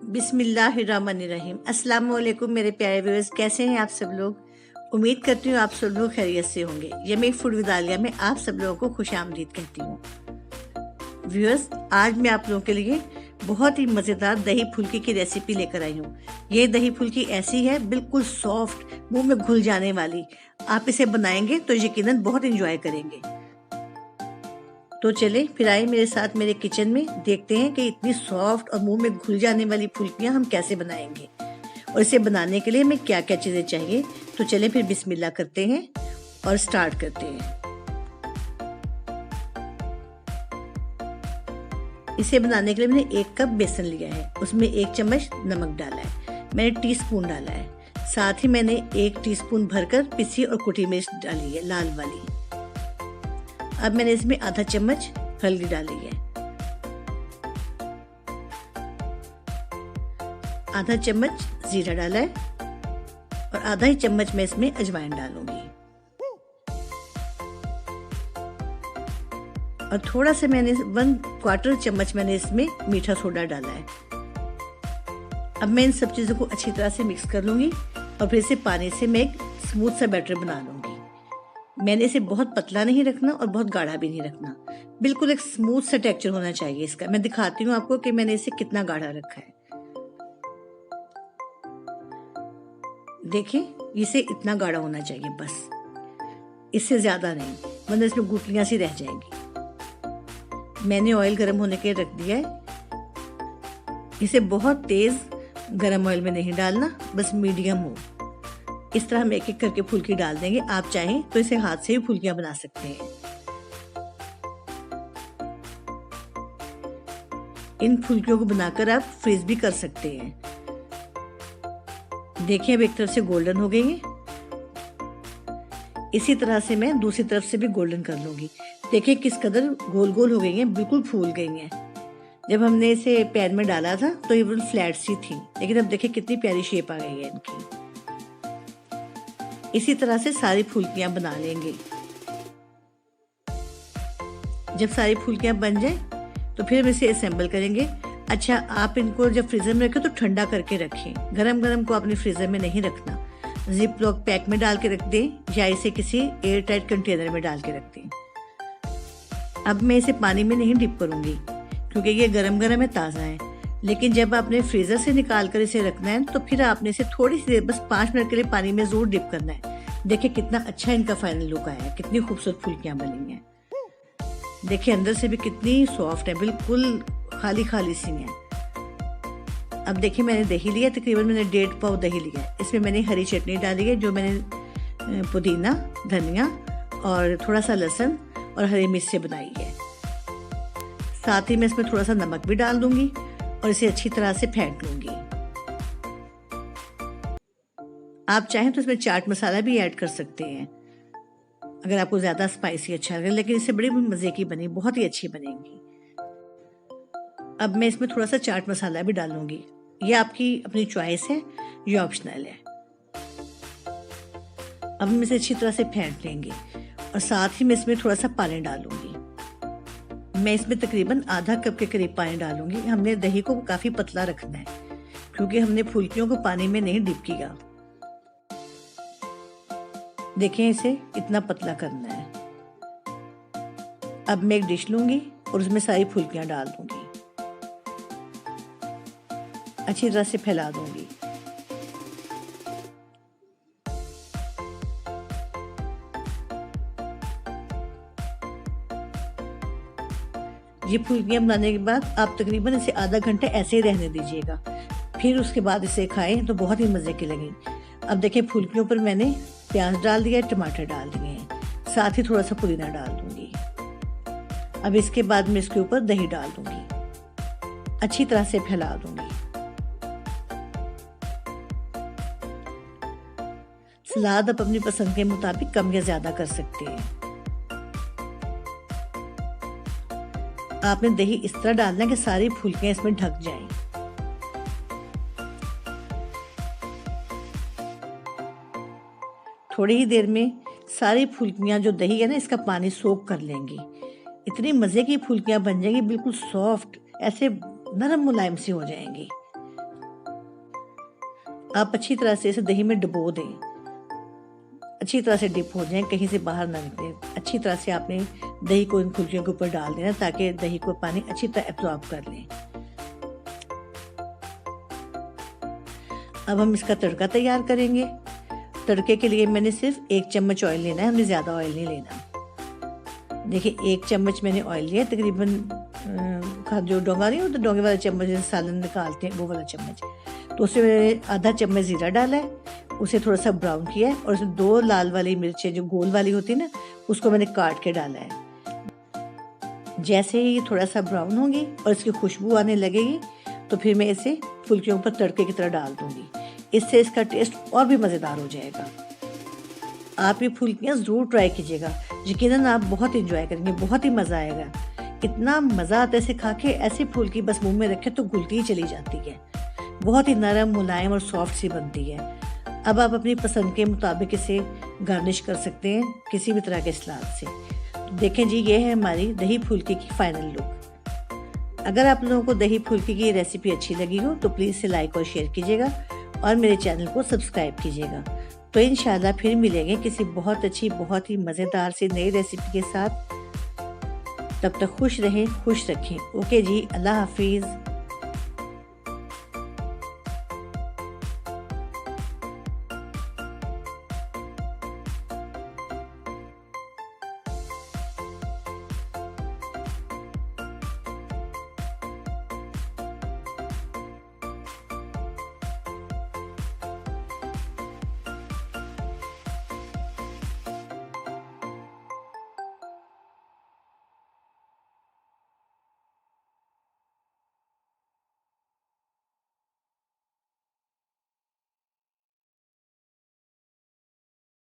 बिस्मिल्लाहिर्रहमानिर्रहीम। अस्सलाम वालेकुम मेरे प्यारे व्यूअर्स, कैसे हैं आप सब लोग। उम्मीद करती हूँ आप सब लोग खैरियत से होंगे। यमी फूड विद आलिया में आप सब लोगों को खुशामदीद कहती हूँ। व्यूअर्स, आज मैं आप लोगों के लिए बहुत ही मज़ेदार दही फुल्की की रेसिपी लेकर आई हूँ। ये दही फुल्की ऐसी है, बिल्कुल सॉफ्ट, मुंह में घुल जाने वाली। आप इसे बनाएंगे तो यकीनन बहुत इंजॉय करेंगे। तो चले फिर आए मेरे साथ मेरे किचन में, देखते हैं कि इतनी सॉफ्ट और मुंह में घुल जाने वाली फुल्कियां हम कैसे बनाएंगे और इसे बनाने के लिए हमें क्या क्या चीज़ें चाहिए। तो चले फिर बिस्मिल्लाह करते हैं और स्टार्ट करते हैं। इसे बनाने के लिए मैंने 1 कप बेसन लिया है, उसमें 1 चम्मच नमक डाला है, मैंने टीस्पून डाला है। साथ ही मैंने 1 टीस्पून भरकर पिसी और कुटी मिर्च डाली है, लाल वाली। अब मैंने इसमें आधा चम्मच हल्दी डाली है, आधा चम्मच जीरा डाला है और आधा ही चम्मच मैं इसमें अजवाइन डालूंगी। और थोड़ा सा मैंने 1/4 चम्मच मैंने इसमें मीठा सोडा डाला है। अब मैं इन सब चीज़ों को अच्छी तरह से मिक्स कर लूंगी और फिर इसे पानी से मैं एक स्मूथ सा बैटर बना लूंगी। मैंने इसे बहुत पतला नहीं रखना और बहुत गाढ़ा भी नहीं रखना, बिल्कुल एक स्मूथ सा टेक्सचर होना चाहिए इसका। मैं दिखाती हूँ आपको कि मैंने इसे कितना गाढ़ा रखा है। देखिए, इसे इतना गाढ़ा होना चाहिए बस, इससे ज्यादा नहीं, वरना इसमें गुठलियां सी रह जाएंगी। मैंने ऑयल गर्म होने के लिए रख दिया है। इसे बहुत तेज गर्म ऑयल में नहीं डालना, बस मीडियम हो। इस तरह हम एक एक करके फुल्की डाल देंगे। आप चाहें तो इसे हाथ से भी फुल्कियां बना सकते हैं। इन फुल्कियों को बनाकर आप फ्रीज भी कर सकते हैं। देखिए, अब एक तरफ से गोल्डन हो गई है, इसी तरह से मैं दूसरी तरफ से भी गोल्डन कर लूंगी। देखिए किस कदर गोल गोल हो गई हैं, बिल्कुल फूल गई हैं। जब हमने इसे पैन में डाला था तो ये बिल्कुल फ्लैट सी थी, लेकिन अब देखिए कितनी प्यारी शेप आ गई है इनकी। इसी तरह से सारी फुल्कियां बना लेंगे। जब सारी फुल्कियां बन जाए तो फिर हम इसे असेंबल करेंगे। अच्छा, आप इनको जब फ्रीजर में रखें तो ठंडा करके रखें, गरम गरम को अपने फ्रीजर में नहीं रखना। जिप लॉक पैक में डाल के रख दें या इसे किसी एयर टाइट कंटेनर में डाल के रख दें। अब मैं इसे पानी में नहीं डिप करूंगी क्योंकि ये गरम गरम है, ताज़ा है। लेकिन जब आपने फ्रीजर से निकाल कर इसे रखना है तो फिर आपने इसे थोड़ी सी देर, बस 5 मिनट के लिए पानी में जरूर डिप करना है। देखिए कितना अच्छा इनका फाइनल लुक आया है, कितनी खूबसूरत फुल्कियां बनी हैं। देखिए अंदर से भी कितनी सॉफ्ट है, बिल्कुल खाली खाली सी हैं। अब देखिए मैंने दही लिया, तकरीबन मैंने 1.5 पाव दही लिया है। इसमें मैंने हरी चटनी डाली है, जो मैंने पुदीना, धनिया और थोड़ा सा लहसुन और हरी मिर्च से बनाई है। साथ ही मैं इसमें थोड़ा सा नमक भी डाल दूंगी और इसे अच्छी तरह से फेंट लूंगी। आप चाहें तो इसमें चाट मसाला भी ऐड कर सकते हैं अगर आपको ज्यादा स्पाइसी अच्छा लगे, लेकिन इससे बड़ी मजे की बनी, बहुत ही अच्छी बनेगी। अब मैं इसमें थोड़ा सा चाट मसाला भी डालूंगी, ये आपकी अपनी चॉइस है, ये ऑप्शनल है। अब हम इसे अच्छी तरह से फेंट लेंगे और साथ ही मैं इसमें थोड़ा सा पानी डालूंगी। मैं इसमें तकरीबन आधा कप के करीब पानी डालूंगी। हमने दही को काफी पतला रखना है क्योंकि हमने फुल्कियों को पानी में नहीं डिप किया। देखें, इसे इतना पतला करना है। अब मैं एक डिश लूंगी और उसमें सारी फुल्कियां डाल दूंगी, अच्छी तरह से फैला दूंगी। ये फुल्कियां बनाने के बाद आप तकरीबन इसे आधा घंटा ऐसे ही रहने दीजिएगा, फिर उसके बाद इसे खाएं तो बहुत ही मजे की लगेगी। अब देखिए फुल्कियों पर मैंने प्याज डाल दिया, टमाटर डाल दिए हैं, साथ ही थोड़ा सा पुदीना डाल दूंगी। अब इसके बाद मैं इसके ऊपर दही डाल दूंगी, अच्छी तरह से फैला दूंगी। सलाद आप अपनी पसंद के मुताबिक कम या ज्यादा कर सकते हैं। आपने दही इस तरह डालना है कि सारी फुल्कियां इसमें ढक जाएं। थोड़ी ही देर में सारी फुल्कियां, जो दही है ना, इसका पानी सोख कर लेंगी। इतनी मज़े की फुल्कियां बन जाएंगी, बिल्कुल सॉफ्ट, ऐसे नरम मुलायम सी हो जाएंगी। आप अच्छी तरह से इसे दही में डुबो दें, अच्छी तरह से डिप हो जाए, कहीं से बाहर ना निकले। अच्छी तरह से आपने दही को इन फुल्कियों के ऊपर डाल देना ताकि दही को पानी अच्छी तरह एब्जॉर्ब कर लें। अब हम इसका तड़का तैयार करेंगे। तड़के के लिए मैंने सिर्फ 1 चम्मच ऑयल लेना है, हमने ज़्यादा ऑयल नहीं लेना। देखिए 1 चम्मच मैंने ऑयल लिया, तकरीबन जो डोंगा नहीं होता, डोंगे वाला चम्मच जैसे सालन निकालते हैं वो वाला चम्मच, तो उससे मैंने आधा चम्मच ज़ीरा डाला है, उसे थोड़ा सा ब्राउन किया है और उसमें 2 लाल वाली मिर्चें जो गोल वाली होती है ना, उसको मैंने काट के डाला है। जैसे ही ये थोड़ा सा ब्राउन होंगी और इसकी खुशबू आने लगेगी तो फिर मैं इसे फुल्कियों पर तड़के की तरह डाल दूँगी। इससे इसका टेस्ट और भी मज़ेदार हो जाएगा। आप ये फुल्कियाँ ज़रूर ट्राई कीजिएगा, यकीनन आप बहुत इंजॉय करेंगे, बहुत ही मज़ा आएगा। इतना मज़ा आता है इसे खा के, ऐसी फुल्की बस मुंह में रखे तो घुलती ही चली जाती है। बहुत ही नरम, मुलायम और सॉफ्ट सी बनती है। अब आप अपनी पसंद के मुताबिक इसे गार्निश कर सकते हैं किसी भी तरह के सलाद से। देखें जी, ये है हमारी दही फुल्की की फाइनल लुक। अगर आप लोगों को दही फुल्की की रेसिपी अच्छी लगी हो तो प्लीज़ इसे लाइक और शेयर कीजिएगा और मेरे चैनल को सब्सक्राइब कीजिएगा। तो इंशाल्लाह फिर मिलेंगे किसी बहुत अच्छी, बहुत ही मज़ेदार सी नई रेसिपी के साथ। तब तक खुश रहें, खुश रखें। ओके जी, अल्लाह हाफिज़।